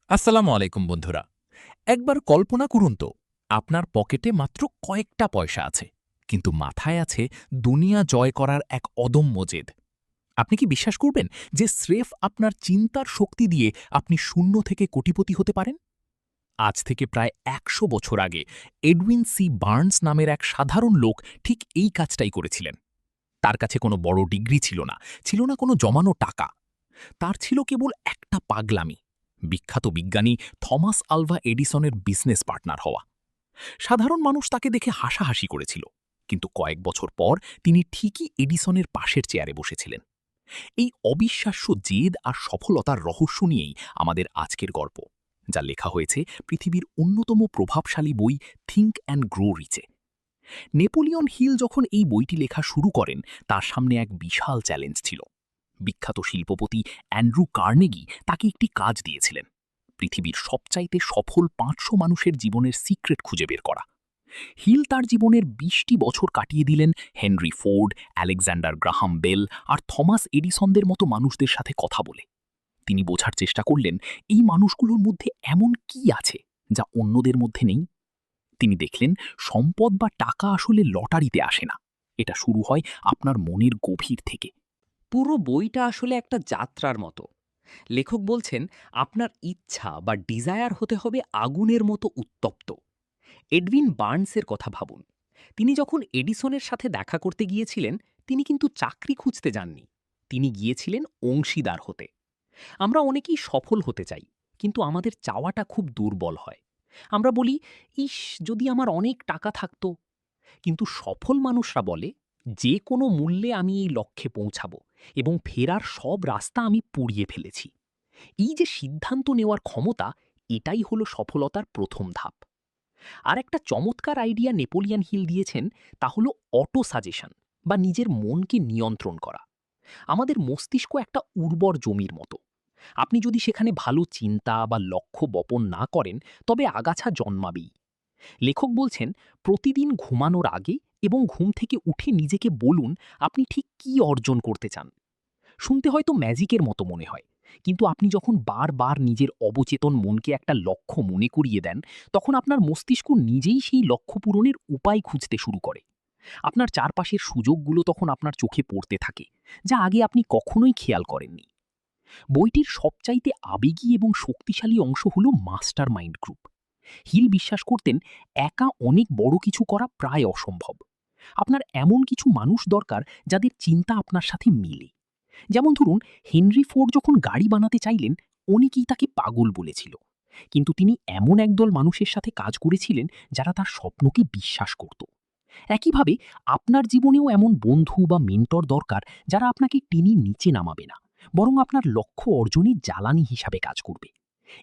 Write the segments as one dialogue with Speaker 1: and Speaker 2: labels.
Speaker 1: আসসালামু আলাইকুম বন্ধুরা। একবার কল্পনা করুন তো, আপনার পকেটে মাত্র কয়েকটা পয়সা আছে, কিন্তু মাথায় আছে দুনিয়া জয় করার এক অদম্য জেদ। আপনি কি বিশ্বাস করবেন যে স্রেফ আপনার চিন্তার শক্তি দিয়ে আপনি শূন্য থেকে কোটিপতি হতে পারেন? আজ থেকে প্রায় ১০০ বছর আগে এডউইন সি বার্নস নামের এক সাধারণ লোক ঠিক এই কাজটাই করেছিলেন। তার কাছে কোনো বড় ডিগ্রি ছিল না কোনো জমানো টাকা। তার ছিল কেবল একটা পাগলামি, বিখ্যাত বিজ্ঞানী থমাস আলভা এডিসনের বিজনেস পার্টনার হওয়া। সাধারণ মানুষ তাকে দেখে হাসাহাসি করেছিল, কিন্তু কয়েক বছর পর তিনি ঠিকই এডিসনের পাশের চেয়ারে বসেছিলেন। এই অবিশ্বাস্য জেদ আর সফলতার রহস্য নিয়েই আমাদের আজকের গল্প, যা লেখা হয়েছে পৃথিবীর অন্যতম প্রভাবশালী বই থিঙ্ক অ্যান্ড গ্রো রিচে। নেপোলিয়ন হিল যখন এই বইটি লেখা শুরু করেন, তার সামনে এক বিশাল চ্যালেঞ্জ ছিল। বিখ্যাত শিল্পপতি অ্যান্ড্রু কার্নেগি তাকে একটি কাজ দিয়েছিলেন, পৃথিবীর সবচাইতে সফল ৫০০ মানুষের জীবনের সিক্রেট খুঁজে বের করা। হিল তার জীবনের ২০টি বছর কাটিয়ে দিলেন Henry Ford, Alexander Graham Bell আর থমাস এডিসনদের মতো মানুষদের সাথে কথা বলে। তিনি বোঝার চেষ্টা করলেন এই মানুষগুলোর মধ্যে এমন কি আছে যা অন্যদের মধ্যে নেই। তিনি দেখলেন সম্পদ বা টাকা আসলে লটারিতে আসে না, এটা শুরু হয় আপনার মনের গভীর থেকে।
Speaker 2: পুরো বইটা আসলে একটা যাত্রার মতো। লেখক বলছেন আপনার ইচ্ছা বা ডিজায়ার হতে হবে আগুনের মতো উত্তপ্ত। এডউইন বার্নসের কথা ভাবুন। তিনি যখন এডিসনের সাথে দেখা করতে গিয়েছিলেন, তিনি কিন্তু চাকরি খুঁজতে যাননি। তিনি গিয়েছিলেন অংশীদার হতে। আমরা অনেকেই সফল হতে চাই, কিন্তু আমাদের চাওয়াটা খুব দুর্বল হয়। আমরা বলি, ইস, যদি আমার অনেক টাকা থাকতো। কিন্তু সফল মানুষরা বলে, যে কোনো মূল্যে আমি এই লক্ষ্যে পৌঁছাবো এবং ফেরার সব রাস্তা আমি পুড়িয়ে ফেলেছি। এই যে সিদ্ধান্ত নেওয়ার ক্ষমতা, এটাই হলো সফলতার প্রথম ধাপ। আর একটা চমৎকার আইডিয়া নেপোলিয়ান হিল দিয়েছেন, তা হলো অটো সাজেশন বা নিজের মনকে নিয়ন্ত্রণ করা। আমাদের মস্তিষ্ক একটা উর্বর জমির মতো। আপনি যদি সেখানে ভালো চিন্তা বা লক্ষ্য বপন না করেন, তবে আগাছা জন্মাবেই। লেখক বলছেন প্রতিদিন ঘুমানোর আগে এবং ঘুম থেকে উঠে নিজেকে বলুন আপনি ঠিক কী অর্জন করতে চান। শুনতে হয়তো ম্যাজিকের মতো মনে হয়, কিন্তু আপনি যখন বারবার নিজের অবচেতন মনকে একটা লক্ষ্য মনে করিয়ে দেন, তখন আপনার মস্তিষ্ক নিজেই সেই লক্ষ্য পূরণের উপায় খুঁজতে শুরু করে। আপনার চারপাশের সুযোগগুলো তখন আপনার চোখে পড়তে থাকে, যা আগে আপনি কখনোই খেয়াল করেননি। বইটির সবচাইতে আবেগী এবং শক্তিশালী অংশ হল মাস্টার মাইন্ড গ্রুপ। হিল বিশ্বাস করতেন একা অনেক বড় কিছু করা প্রায় অসম্ভব। আপনার এমন কিছু মানুষ দরকার যাদের চিন্তা আপনার সাথে মিলে। যেমন ধরুন, হেনরি ফোর্ড যখন গাড়ি বানাতে চাইলেন, অনেকেই তাকে পাগল বলেছিল, কিন্তু তিনি এমন একদল মানুষের সাথে কাজ করেছিলেন যারা তার স্বপ্নকে বিশ্বাস করত। একইভাবে আপনার জীবনেও এমন বন্ধু বা মেন্টর দরকার যারা আপনাকে টেনে নিচে নামাবে না, বরং আপনার লক্ষ্য অর্জনের জ্বালানি হিসাবে কাজ করবে।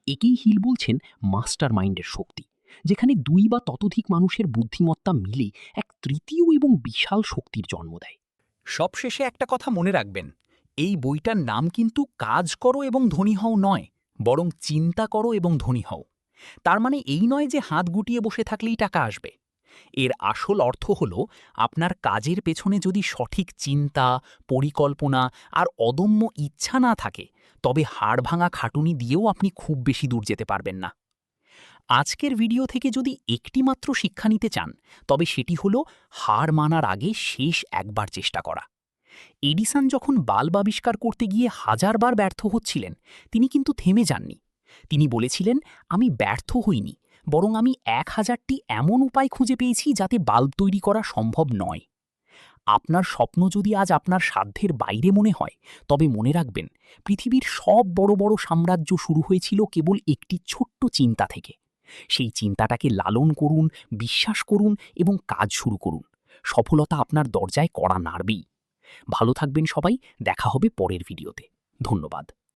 Speaker 2: একেই হিল বলছেন মাস্টার মাইন্ডের শক্তি, যেখানে দুই বা ততোধিক মানুষের বুদ্ধিমত্তা মিলে এক তৃতীয় এবং বিশাল শক্তির জন্ম দেয়।
Speaker 1: সবশেষে একটা কথা মনে রাখবেন, এই বইটার নাম কিন্তু কাজ করো এবং ধনী হও নয়, বরং চিন্তা করো এবং ধনী হও। তার মানে এই নয় যে হাত গুটিয়ে বসে থাকলেই টাকা আসবে। এর আসল অর্থ হল, আপনার কাজের পেছনে যদি সঠিক চিন্তা, পরিকল্পনা আর অদম্য ইচ্ছা না থাকে, তবে হাড়ভাঙা খাটুনি দিয়েও আপনি খুব বেশি দূর যেতে পারবেন না। আজকের ভিডিও থেকে যদি একটিমাত্র শিক্ষা নিতে চান, তবে সেটি হল হার মানার আগে শেষ একবার চেষ্টা করা। এডিসন যখন বাল্ব আবিষ্কার করতে গিয়ে হাজারবার ব্যর্থ হচ্ছিলেন, তিনি কিন্তু থেমে যাননি। তিনি বলেছিলেন, আমি ব্যর্থ হইনি, বরং আমি ১,০০০টি এমন উপায় খুঁজে পেয়েছি যাতে বাল্ব তৈরি করা সম্ভব নয়। আপনার স্বপ্ন যদি আজ আপনার সাধ্যের বাইরে মনে হয়, তবে মনে রাখবেন, পৃথিবীর সব বড় বড় সাম্রাজ্য শুরু হয়েছিল কেবল একটি ছোট্ট চিন্তা থেকে। সেই চিন্তাটাকে লালন করুন, বিশ্বাস করুন এবং কাজ শুরু করুন। সফলতা আপনার দরজায় কড়া নাড়বেই। ভালো থাকবেন সবাই, দেখা হবে পরের ভিডিওতে। ধন্যবাদ।